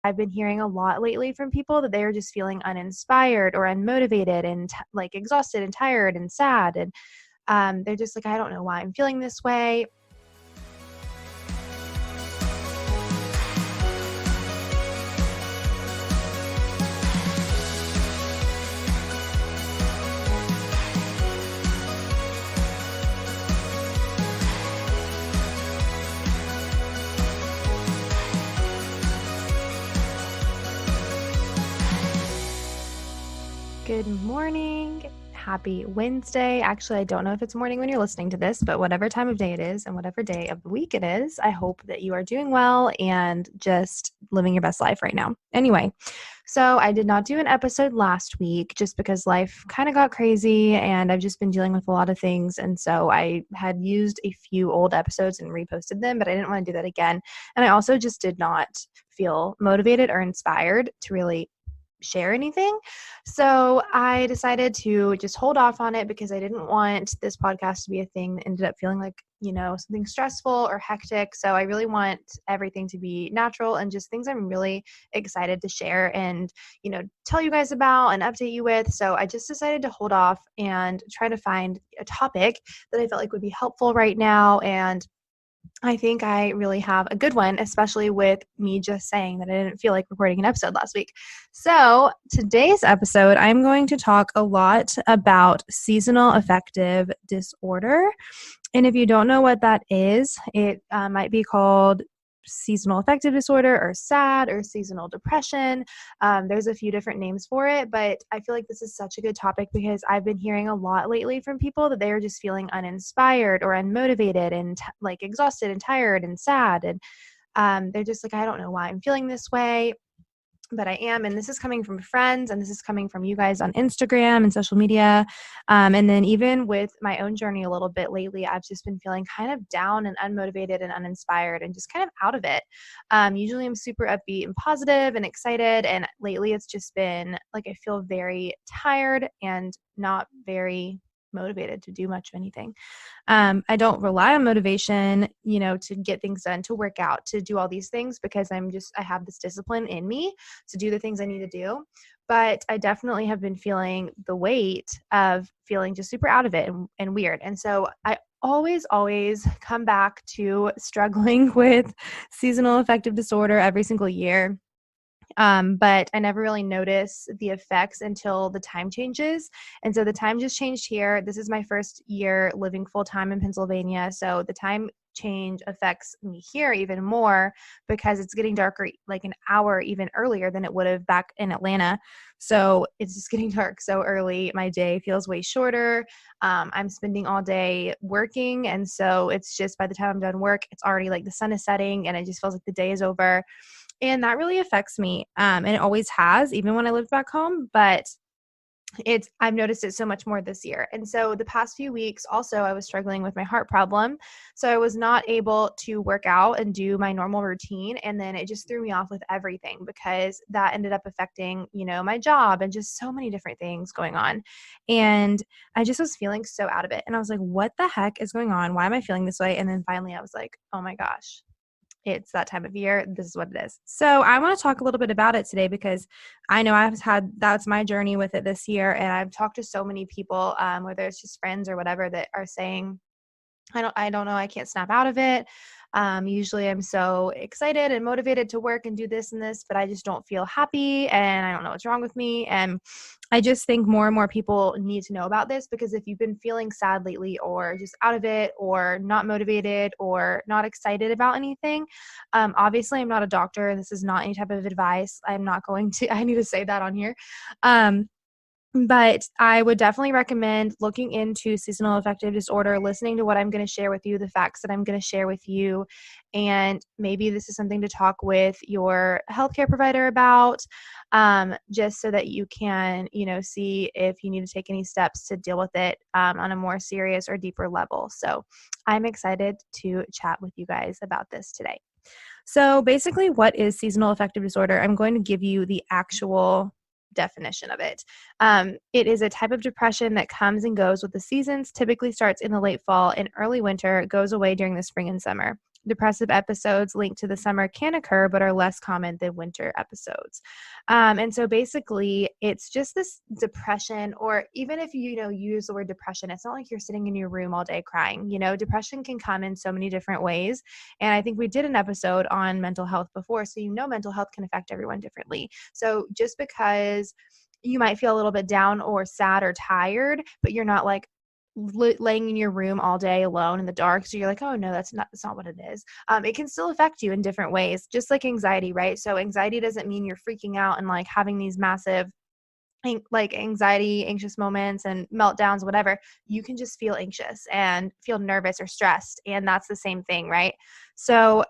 I've been hearing a lot lately from people that they are just feeling uninspired or unmotivated and like exhausted and tired and sad. And they're just like, I don't know why I'm feeling this way. Good morning. Happy Wednesday. Actually, I don't know if it's morning when you're listening to this, but whatever time of day it is and whatever day of the week it is, I hope that you are doing well and just living your best life right now. Anyway, so I did not do an episode last week just because life kind of got crazy and I've just been dealing with a lot of things. And so I had used a few old episodes and reposted them, but I didn't want to do that again. And I also just did not feel motivated or inspired to really share anything. So I decided to just hold off on it because I didn't want this podcast to be a thing that ended up feeling like, something stressful or hectic. So I really want everything to be natural and just things I'm really excited to share and, tell you guys about and update you with. So I just decided to hold off and try to find a topic that I felt like would be helpful right now. And I think I really have a good one, especially with me just saying that I didn't feel like recording an episode last week. So today's episode, I'm going to talk a lot about seasonal affective disorder. And if you don't know what that is, it might be called seasonal affective disorder or SAD or seasonal depression. There's a few different names for it, but I feel like this is such a good topic because I've been hearing a lot lately from people that they're just feeling uninspired or unmotivated and like exhausted and tired and sad. And they're just like, I don't know why I'm feeling this way, but I am. And this is coming from friends and this is coming from you guys on Instagram and social media. And then even with my own journey a little bit lately, I've just been feeling kind of down and unmotivated and uninspired and just kind of out of it. Usually I'm super upbeat and positive and excited. And lately it's just been like, I feel very tired and not very motivated to do much of anything. I don't rely on motivation, to get things done, to work out, to do all these things because I have this discipline in me to do the things I need to do. But I definitely have been feeling the weight of feeling just super out of it and weird. And so I always come back to struggling with seasonal affective disorder every single year. But I never really notice the effects until the time changes. And so the time just changed here. This is my first year living full time in Pennsylvania. So the time change affects me here even more because it's getting darker like an hour even earlier than it would have back in Atlanta. So it's just getting dark so early. My day feels way shorter. I'm spending all day working. And so it's just by the time I'm done work, it's already like the sun is setting and it just feels like the day is over. And that really affects me. And it always has, even when I lived back home, but I've noticed it so much more this year. And so the past few weeks also, I was struggling with my heart problem. So I was not able to work out and do my normal routine. And then it just threw me off with everything because that ended up affecting, my job and just so many different things going on. And I just was feeling so out of it. And I was like, what the heck is going on? Why am I feeling this way? And then finally I was like, oh my gosh. It's that time of year. This is what it is. So I want to talk a little bit about it today because I know that's my journey with it this year. And I've talked to so many people, whether it's just friends or whatever, that are saying, I don't know, I can't snap out of it. Usually I'm so excited and motivated to work and do this and this, but I just don't feel happy and I don't know what's wrong with me. And I just think more and more people need to know about this because if you've been feeling sad lately or just out of it or not motivated or not excited about anything, obviously I'm not a doctor and this is not any type of advice. I need to say that on here. But I would definitely recommend looking into seasonal affective disorder, listening to what I'm going to share with you, the facts that I'm going to share with you, and maybe this is something to talk with your healthcare provider about, just so that you can, see if you need to take any steps to deal with it on a more serious or deeper level. So I'm excited to chat with you guys about this today. So basically, what is seasonal affective disorder? I'm going to give you the actual definition of it. It is a type of depression that comes and goes with the seasons, typically starts in the late fall and early winter, goes away during the spring and summer. depressive episodes linked to the summer can occur, but are less common than winter episodes. And so basically, it's just this depression, or even if you use the word depression, it's not like you're sitting in your room all day crying. Depression can come in so many different ways. And I think we did an episode on mental health before. So, mental health can affect everyone differently. So just because you might feel a little bit down or sad or tired, but you're not like laying in your room all day alone in the dark. So you're like, oh no, that's not what it is. It can still affect you in different ways, just like anxiety, right? So anxiety doesn't mean you're freaking out and like having these massive like anxiety, anxious moments and meltdowns, whatever. You can just feel anxious and feel nervous or stressed. And that's the same thing, right? So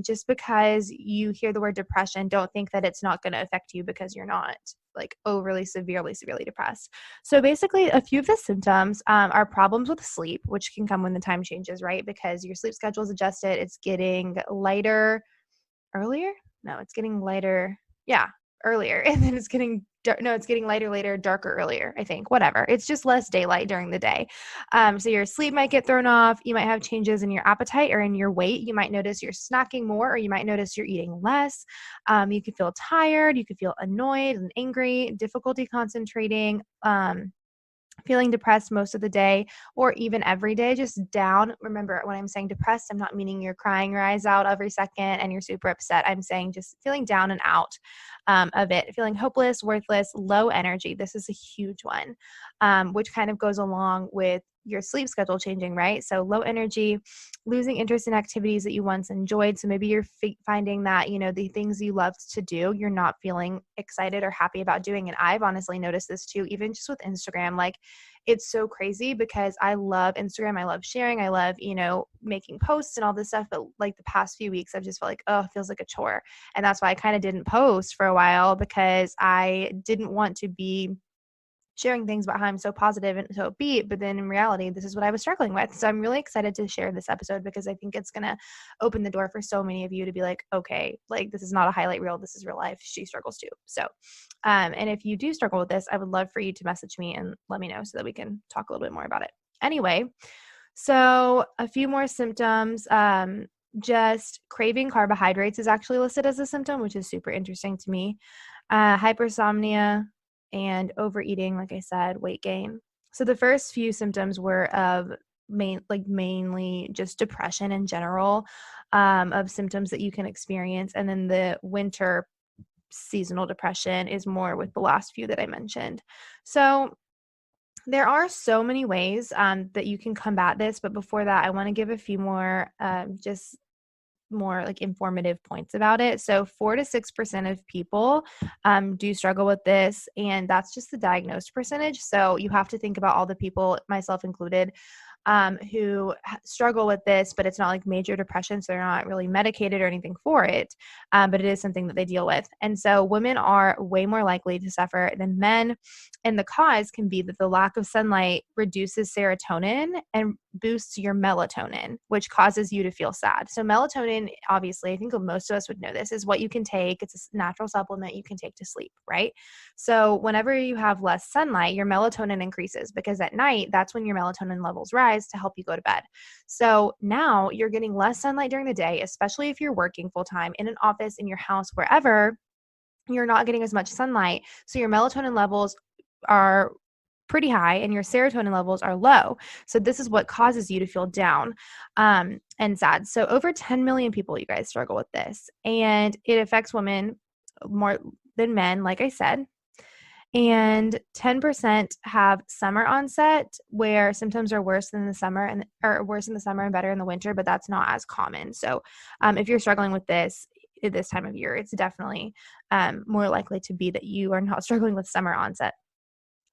just because you hear the word depression, don't think that it's not going to affect you because you're not like overly severely depressed. So basically a few of the symptoms are problems with sleep, which can come when the time changes, right? Because your sleep schedule is adjusted. It's getting lighter earlier. No, it's getting lighter. Yeah, earlier. And then it's getting it's getting lighter later, darker earlier, I think. Whatever. It's just less daylight during the day. So your sleep might get thrown off. You might have changes in your appetite or in your weight. You might notice you're snacking more, or you might notice you're eating less. You could feel tired. You could feel annoyed and angry, difficulty concentrating, feeling depressed most of the day, or even every day, just down. Remember, when I'm saying depressed, I'm not meaning you're crying your eyes out every second and you're super upset. I'm saying just feeling down and out of it, feeling hopeless, worthless, low energy. This is a huge one, which kind of goes along with your sleep schedule changing, right? So low energy, losing interest in activities that you once enjoyed. So maybe you're finding that, the things you loved to do, you're not feeling excited or happy about doing. And I've honestly noticed this too, even just with Instagram. Like, it's so crazy because I love Instagram. I love sharing. I love, making posts and all this stuff. But like the past few weeks, I've just felt like, oh, it feels like a chore. And that's why I kind of didn't post for a while, because I didn't want to be sharing things about how I'm so positive and so upbeat, but then in reality, this is what I was struggling with. So I'm really excited to share this episode because I think it's going to open the door for so many of you to be like, okay, like this is not a highlight reel. This is real life. She struggles too. So, and if you do struggle with this, I would love for you to message me and let me know so that we can talk a little bit more about it. Anyway, so a few more symptoms. Just craving carbohydrates is actually listed as a symptom, which is super interesting to me. Hypersomnia and overeating, like I said, weight gain. So the first few symptoms were of mainly just depression in general, of symptoms that you can experience. And then the winter seasonal depression is more with the last few that I mentioned. So there are so many ways that you can combat this. But before that, I want to give a few more just more like informative points about it. So 4 to 6% of people do struggle with this, and that's just the diagnosed percentage. So you have to think about all the people, myself included, who struggle with this, but it's not like major depression, so they're not really medicated or anything for it, but it is something that they deal with. And so women are way more likely to suffer than men, and the cause can be that the lack of sunlight reduces serotonin and boosts your melatonin, which causes you to feel sad. So melatonin, obviously, I think most of us would know this, is what you can take. It's a natural supplement you can take to sleep, right? So whenever you have less sunlight, your melatonin increases, because at night, that's when your melatonin levels rise to help you go to bed. So now you're getting less sunlight during the day, especially if you're working full time in an office, in your house, wherever. You're not getting as much sunlight. So your melatonin levels are pretty high and your serotonin levels are low. So this is what causes you to feel down and sad. So over 10 million people, you guys, struggle with this, and it affects women more than men, like I said. And 10% have summer onset, where symptoms are worse than the summer and or worse in the summer and better in the winter, but that's not as common. So if you're struggling with this at this time of year, it's definitely more likely to be that you are not struggling with summer onset.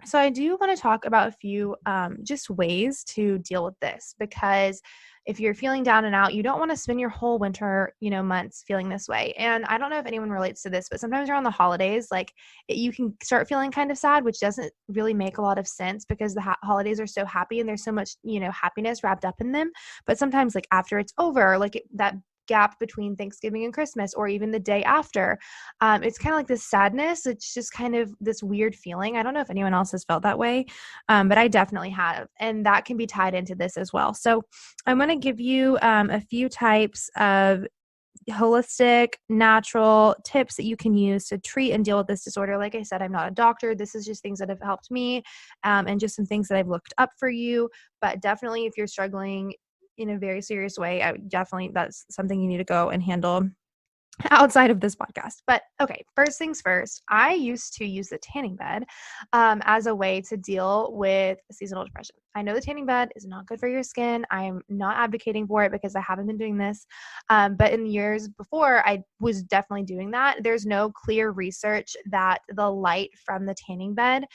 So I do want to talk about a few just ways to deal with this, because if you're feeling down and out, you don't want to spend your whole winter, months feeling this way. And I don't know if anyone relates to this, but sometimes around the holidays, you can start feeling kind of sad, which doesn't really make a lot of sense because the holidays are so happy and there's so much, happiness wrapped up in them. But sometimes after it's over, that gap between Thanksgiving and Christmas, or even the day after. It's kind of like this sadness. It's just kind of this weird feeling. I don't know if anyone else has felt that way, but I definitely have. And that can be tied into this as well. So I'm going to give you a few types of holistic, natural tips that you can use to treat and deal with this disorder. Like I said, I'm not a doctor. This is just things that have helped me, and just some things that I've looked up for you. But definitely, if you're struggling in a very serious way, that's something you need to go and handle outside of this podcast. But okay, first things first, I used to use the tanning bed as a way to deal with seasonal depression. I know the tanning bed is not good for your skin. I'm not advocating for it because I haven't been doing this. But in the years before, I was definitely doing that. There's no clear research that the light from the tanning bed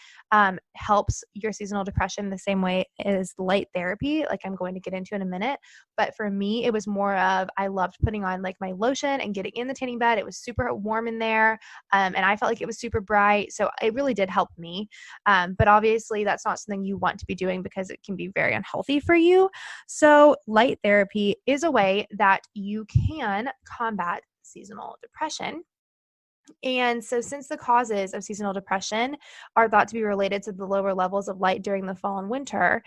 helps your seasonal depression the same way as light therapy, like I'm going to get into in a minute. But for me, it was more of, I loved putting on like my lotion and getting in the tanning bed. It was super warm in there. And I felt like it was super bright. So it really did help me. But obviously that's not something you want to be doing because it can be very unhealthy for you. So light therapy is a way that you can combat seasonal depression. And so, since the causes of seasonal depression are thought to be related to the lower levels of light during the fall and winter,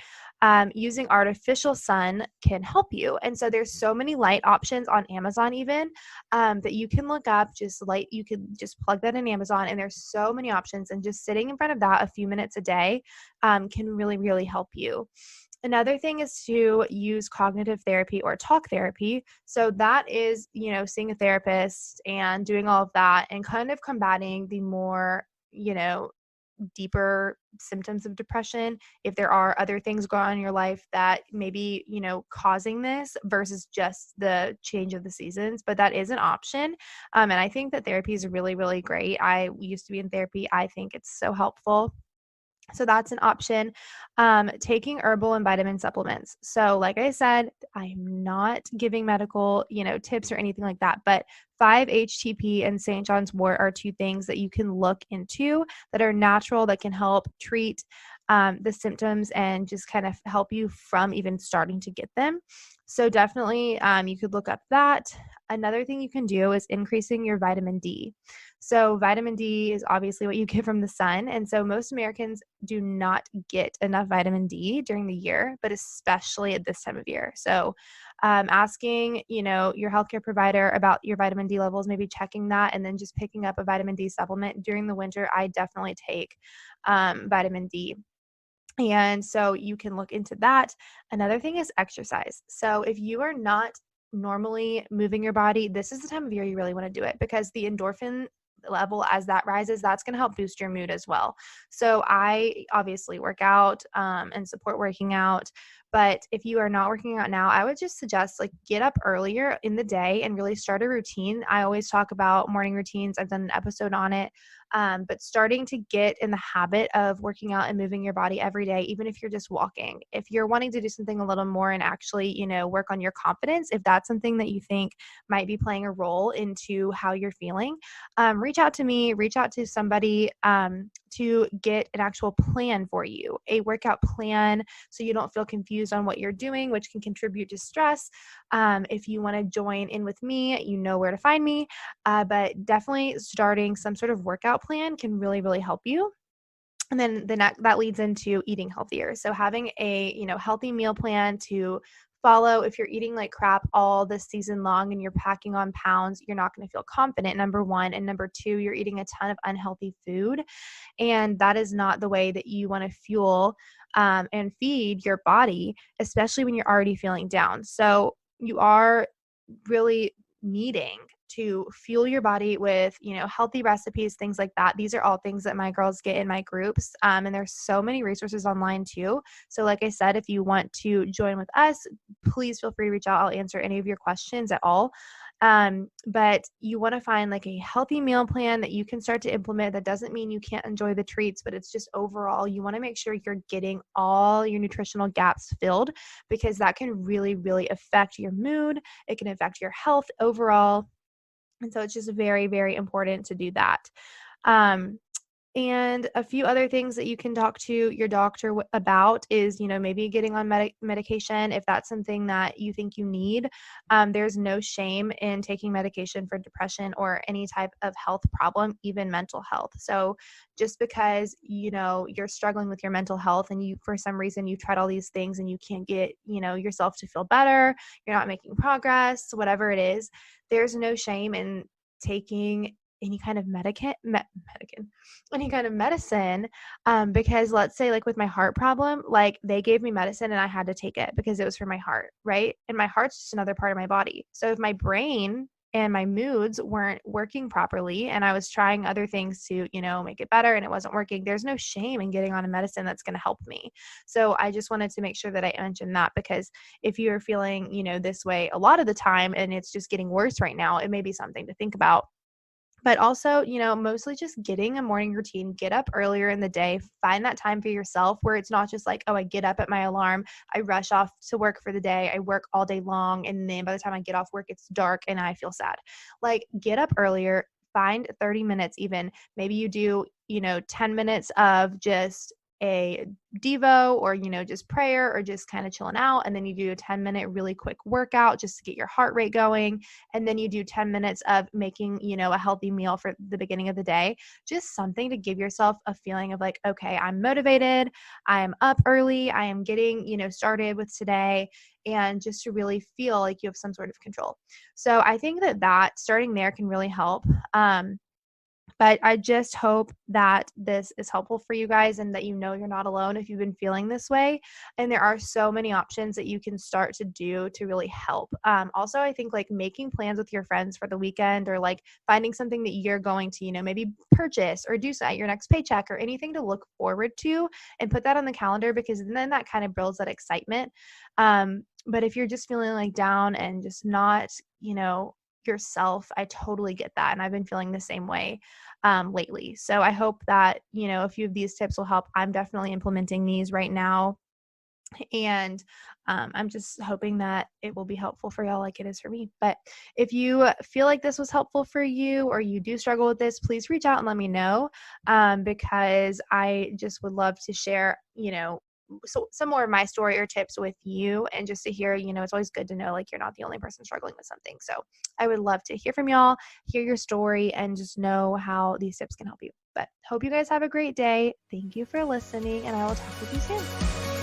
using artificial sun can help you. And so, there's so many light options on Amazon, even that you can look up. Just light, you can just plug that in Amazon, and there's so many options. And just sitting in front of that a few minutes a day can really, really help you. Another thing is to use cognitive therapy or talk therapy. So that is, seeing a therapist and doing all of that and kind of combating the more, deeper symptoms of depression. If there are other things going on in your life that maybe, causing this versus just the change of the seasons, but that is an option. And I think that therapy is really, really great. I used to be in therapy. I think it's so helpful. So that's an option. Taking herbal and vitamin supplements. So like I said, I'm not giving medical, tips or anything like that, but 5-HTP and St. John's wort are two things that you can look into that are natural, that can help treat the symptoms and just kind of help you from even starting to get them. So definitely you could look up that. Another thing you can do is increasing your vitamin D. So vitamin D is obviously what you get from the sun. And so most Americans do not get enough vitamin D during the year, but especially at this time of year. So asking, your healthcare provider about your vitamin D levels, maybe checking that, and then just picking up a vitamin D supplement during the winter. I definitely take vitamin D. And so you can look into that. Another thing is exercise. So if you are not normally moving your body, this is the time of year you really want to do it, because the endorphin level, as that rises, that's going to help boost your mood as well. So I obviously work out and support working out. But if you are not working out now, I would just suggest get up earlier in the day and really start a routine. I always talk about morning routines. I've done an episode on it. But starting to get in the habit of working out and moving your body every day, even if you're just walking. If you're wanting to do something a little more and actually, work on your confidence, if that's something that you think might be playing a role into how you're feeling, reach out to me, reach out to somebody to get an actual plan for you, a workout plan, so you don't feel confused on what you're doing, which can contribute to stress. If you want to join in with me, you know where to find me. But definitely starting some sort of workout plan can really, really help you. And then that leads into eating healthier. So having a, healthy meal plan to follow. If you're eating like crap all this season long and you're packing on pounds, you're not going to feel confident, number one. And number two, you're eating a ton of unhealthy food. And that is not the way that you want to fuel and feed your body, especially when you're already feeling down. So you are really needing to fuel your body with, healthy recipes, things like that. These are all things that my girls get in my groups. And there's so many resources online too. So like I said, if you want to join with us, please feel free to reach out. I'll answer any of your questions at all. But you want to find a healthy meal plan that you can start to implement. That doesn't mean you can't enjoy the treats, but it's just overall, you want to make sure you're getting all your nutritional gaps filled, because that can really, really affect your mood. It can affect your health overall. And so it's just very, very important to do that. And a few other things that you can talk to your doctor about is, maybe getting on medication if that's something that you think you need. There's no shame in taking medication for depression or any type of health problem, even mental health. So just because, you're struggling with your mental health and for some reason, you've tried all these things and you can't get, yourself to feel better, you're not making progress, whatever it is, there's no shame in taking any kind of any kind of medicine, because let's say like with my heart problem, like they gave me medicine and I had to take it because it was for my heart, right? And my heart's just another part of my body. So if my brain and my moods weren't working properly and I was trying other things to, make it better and it wasn't working, there's no shame in getting on a medicine that's going to help me. So I just wanted to make sure that I mentioned that, because if you're feeling, this way a lot of the time and it's just getting worse right now, it may be something to think about. But also, mostly just getting a morning routine, get up earlier in the day, find that time for yourself where it's not just like, oh, I get up at my alarm, I rush off to work for the day, I work all day long, and then by the time I get off work, it's dark and I feel sad. Like, get up earlier, find 30 minutes even. Maybe you do, 10 minutes of just a devo or, just prayer or just kind of chilling out. And then you do a 10-minute really quick workout just to get your heart rate going. And then you do 10 minutes of making, a healthy meal for the beginning of the day, just something to give yourself a feeling of like, okay, I'm motivated, I am up early, I am getting, started with today, and just to really feel like you have some sort of control. So I think that starting there can really help. But I just hope that this is helpful for you guys and that you're not alone if you've been feeling this way. And there are so many options that you can start to do to really help. Also, I think like making plans with your friends for the weekend, or like finding something that you're going to, maybe purchase or do at your next paycheck, or anything to look forward to, and put that on the calendar, because then that kind of builds that excitement. But if you're just feeling like down and just not, yourself, I totally get that. And I've been feeling the same way lately. So I hope that, a few of these tips will help. I'm definitely implementing these right now. And I'm just hoping that it will be helpful for y'all like it is for me. But if you feel like this was helpful for you, or you do struggle with this, please reach out and let me know, because I just would love to share, so some more of my story or tips with you, and just to hear, it's always good to know like you're not the only person struggling with something. So I would love to hear from y'all, hear your story, and just know how these tips can help you. But hope you guys have a great day. Thank you for listening, and I will talk with you soon.